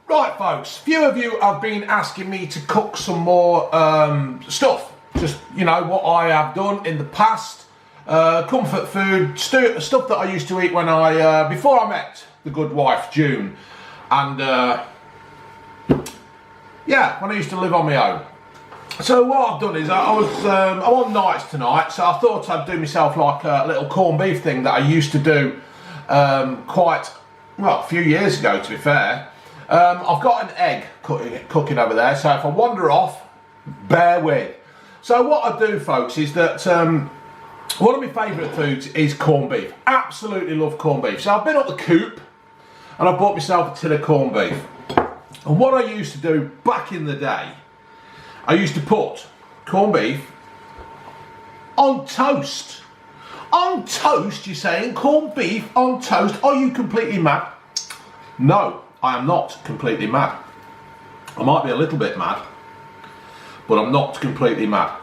Right folks, few of you have been asking me to cook some more stuff. Just, you know, what I have done in the past. Comfort food, stuff that I used to eat when before I met the good wife, June. And yeah, when I used to live on my own. So what I've done is I'm on nights tonight, so I thought I'd do myself like a little corned beef thing that I used to do quite, well, a few years ago to be fair. I've got an egg cooking over there, so if I wander off, bear with. So what I do, folks, is that one of my favourite foods is corned beef. Absolutely love corned beef. So I've been up the coop and I bought myself a tin of corned beef. And what I used to do back in the day, I used to put corned beef on toast. On toast, you're saying? Corned beef on toast? Are you completely mad? No, I am not completely mad. I might be a little bit mad, but I'm not completely mad.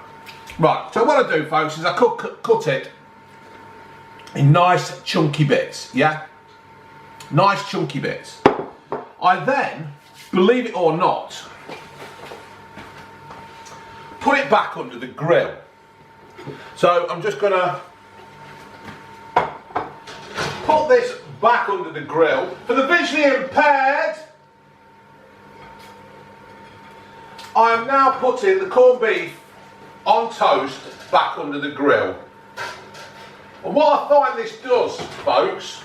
Right, so what I do, folks, is I cut it in nice chunky bits, yeah? Nice chunky bits. I then, believe it or not, put it back under the grill. So I'm just gonna put this back under the grill. For the visually impaired, I am now putting the corned beef on toast back under the grill. And what I find this does, folks,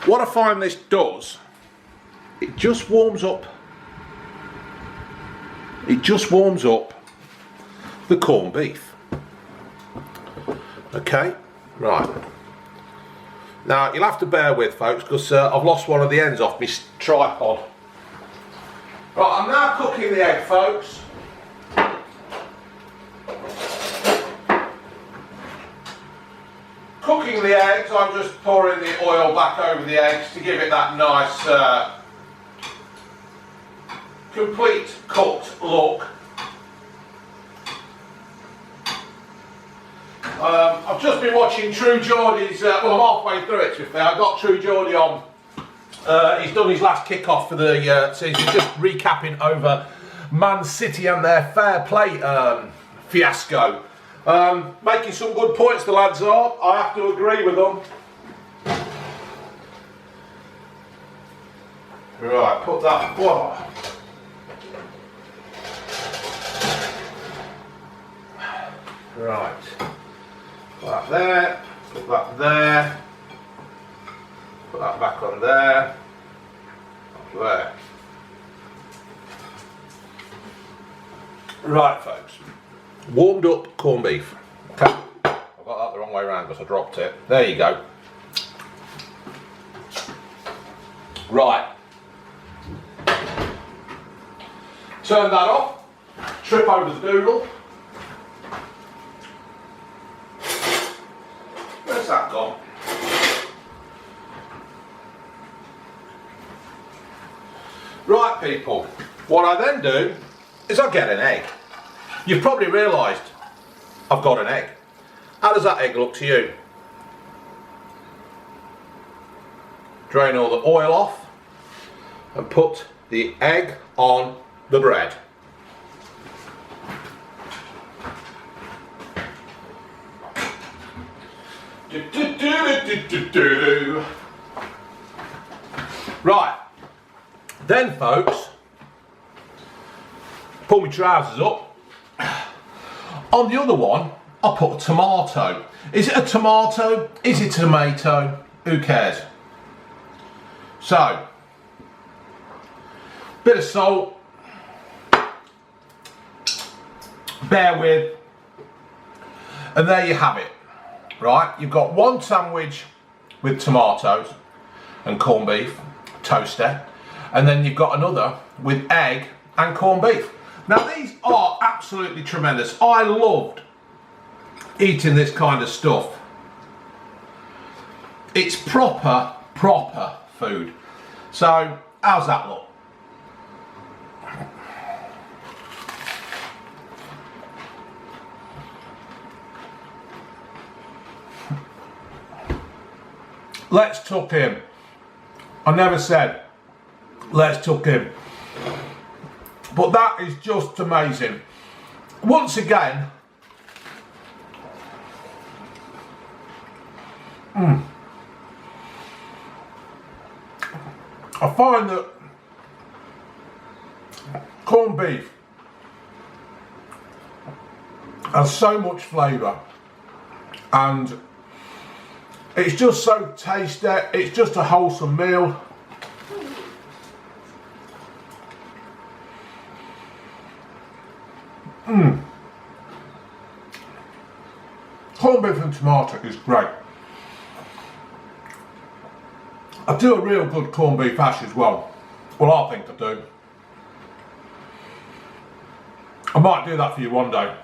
what I find this does, it just warms up. It just warms up the corned beef. Okay, right. Now you'll have to bear with, folks, because I've lost one of the ends off my tripod. Right, I'm now cooking the egg, folks. Cooking the eggs, I'm just pouring the oil back over the eggs to give it that nice, complete cooked look. I've just been watching True Geordie's, well, I'm halfway through it to be fair. I got True Geordie on. He's done his last kick-off for the season, just recapping over Man City and their fair play fiasco. Making some good points, the lads are. I have to agree with them. Right, put that. Whoa. Right. Put that there. Put that there. Put that back on there. Up there. Right, folks. Warmed up corned beef. Okay. I've got that the wrong way around because I dropped it. There you go. Right. Turn that off. Trip over the doodle. Where's that gone? Right, people. What I then do is I get an egg. You've probably realised I've got an egg. How does that egg look to you? Drain all the oil off and put the egg on the bread. Right, then folks, pull my trousers up. On the other one, I put a tomato. Is it a tomato? Is it a tomato? Who cares? So, bit of salt. Bear with. And there you have it. Right, you've got one sandwich with tomatoes and corned beef, toasty, and then you've got another with egg and corned beef. Now these are absolutely tremendous. I loved eating this kind of stuff. It's proper food. So how's that look? Let's tuck in I never said, let's tuck in. But that is just amazing. Once again, I find that corned beef has so much flavour, and it's just so tasty. It's just a wholesome meal. Corned beef and tomato is great. I do a real good corned beef hash as well. Well, I think I do. I might do that for you one day.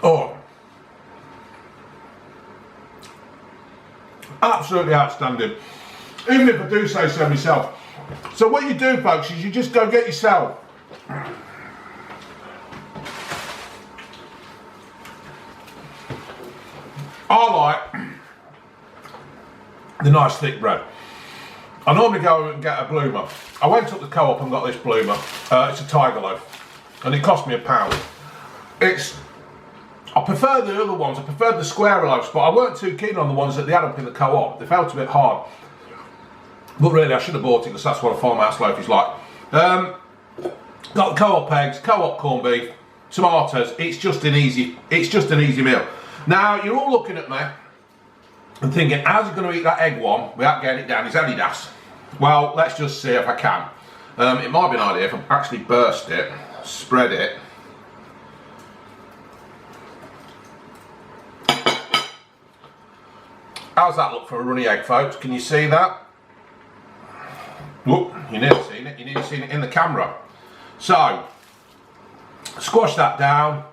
Oh, absolutely outstanding. Even if I do say so myself. So what you do, folks, is you just go get yourself I like the nice thick bread. I normally go and get a bloomer. I went up the co-op and got this bloomer. It's a tiger loaf, and it cost me £1. I prefer the other ones. I preferred the square loaves, but I weren't too keen on the ones that they had up in the co-op. They felt a bit hard. But really, I should have bought it because that's what a farmhouse loaf is like. Got the co-op eggs, co-op corned beef, tomatoes. It's just an easy meal. Now you're all looking at me and thinking, how's he going to eat that egg one without getting it down his Adidas? Well, let's just see if I can. It might be an idea if I actually burst it, spread it. How's that look for a runny egg, folks? Can you see that? Whoop, you nearly seen it. You nearly seen it in the camera. So, squash that down.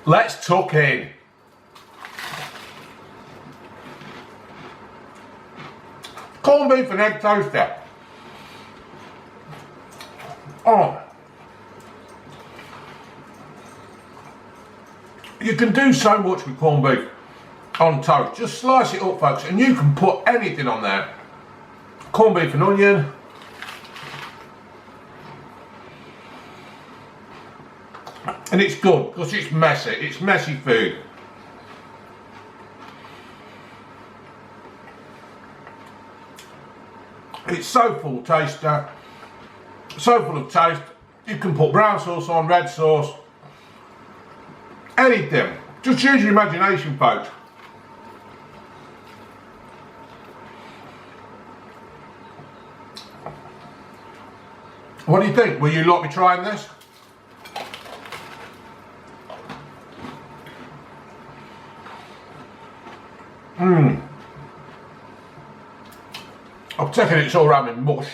Let's tuck in. Corned beef and egg toaster. Oh. You can do so much with corned beef on toast. Just slice it up, folks, and you can put anything on there. Corned beef and onion. And it's good because it's messy. It's messy food. It's so full of taste, so full of taste. You can put brown sauce on, red sauce, anything. Just use your imagination, folks. What do you think? Will you like me trying this? I've taken it all around in mush.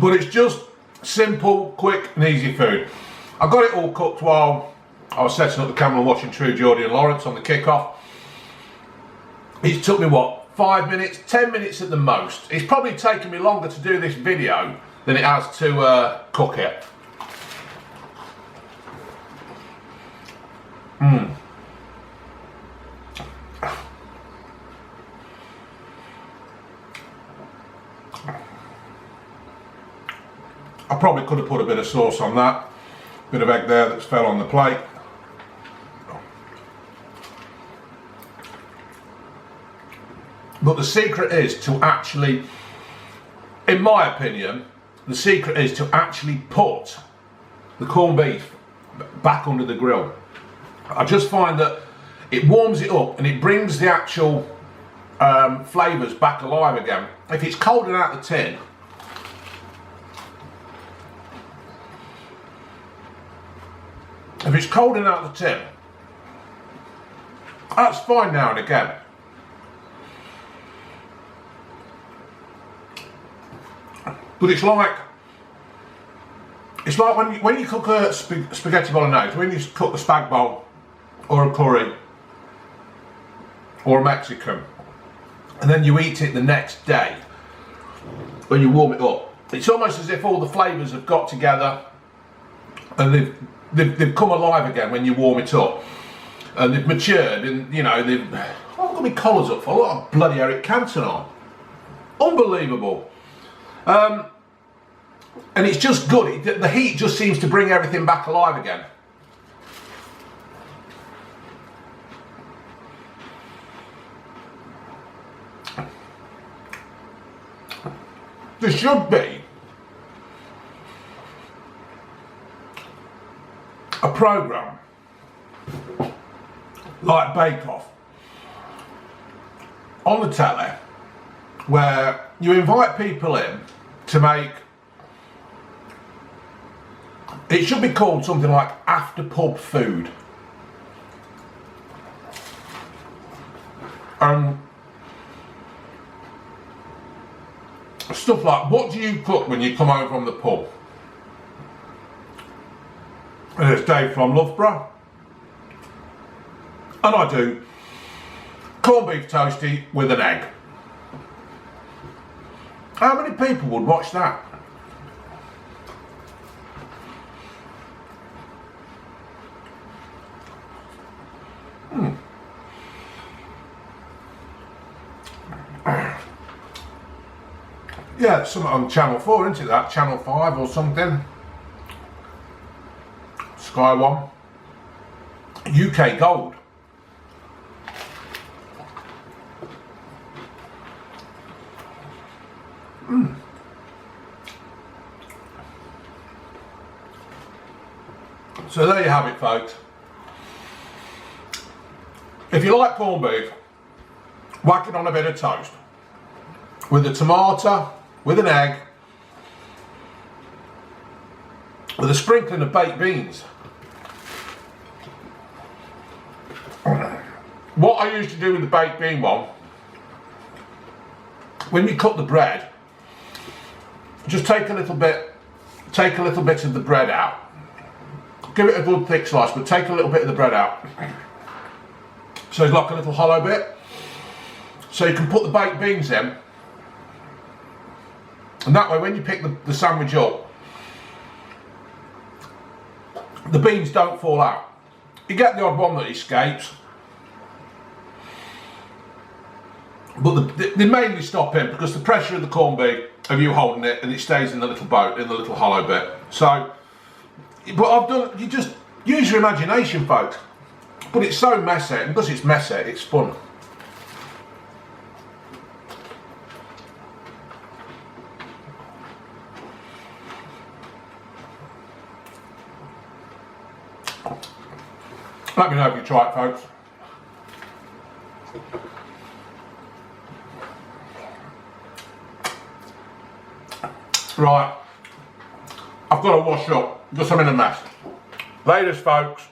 But it's just simple, quick and easy food. I got it all cooked while I was setting up the camera and watching True Geordie and Lawrence on the kickoff. It took me what, 5 minutes, 10 minutes at the most. It's probably taken me longer to do this video than it has to cook it. I probably could have put a bit of sauce on that, bit of egg there that's fell on the plate. But the secret is to actually, in my opinion, the secret is to actually put the corned beef back under the grill. I just find that it warms it up and it brings the actual flavours back alive again. If it's cold and out the tin, that's fine now and again. But it's like when you cook a spaghetti bolognese, when you cook a spag bowl or a curry or a Mexican, and then you eat it the next day when you warm it up. It's almost as if all the flavours have got together and they've come alive again when you warm it up. And they've matured, and you know, they've... Oh, I've got my collars up for a lot of bloody Eric Cantona. Unbelievable. And it's just good. The heat just seems to bring everything back alive again. There should be a programme like Bake Off on the telly where you invite people in to make, it should be called something like after pub food. Stuff like, what do you cook when you come home from the pub? And it's Dave from Loughborough. And I do corned beef toastie with an egg. How many people would watch that? Yeah, it's something on Channel 4, isn't it that? Channel 5 or something. Sky 1. UK Gold. So there you have it, folks. If you like corned beef, whack it on a bit of toast with a tomato, with an egg, with a sprinkling of baked beans. What I used to do with the baked bean one, when you cut the bread, just take a little bit of the bread out. Give it a good thick slice, but take a little bit of the bread out. So it's like a little hollow bit. So you can put the baked beans in. And that way, when you pick the sandwich up, the beans don't fall out. You get the odd one that escapes, but they mainly stop in because the pressure of the corned beef, of you holding it, and it stays in the little boat, in the little hollow bit. So, but I've done, you just use your imagination, folks. But it's so messy, and because it's messy, it's fun. Let me know if you try it, folks. Right, I've got to wash up because I'm in a mess. Latest, folks.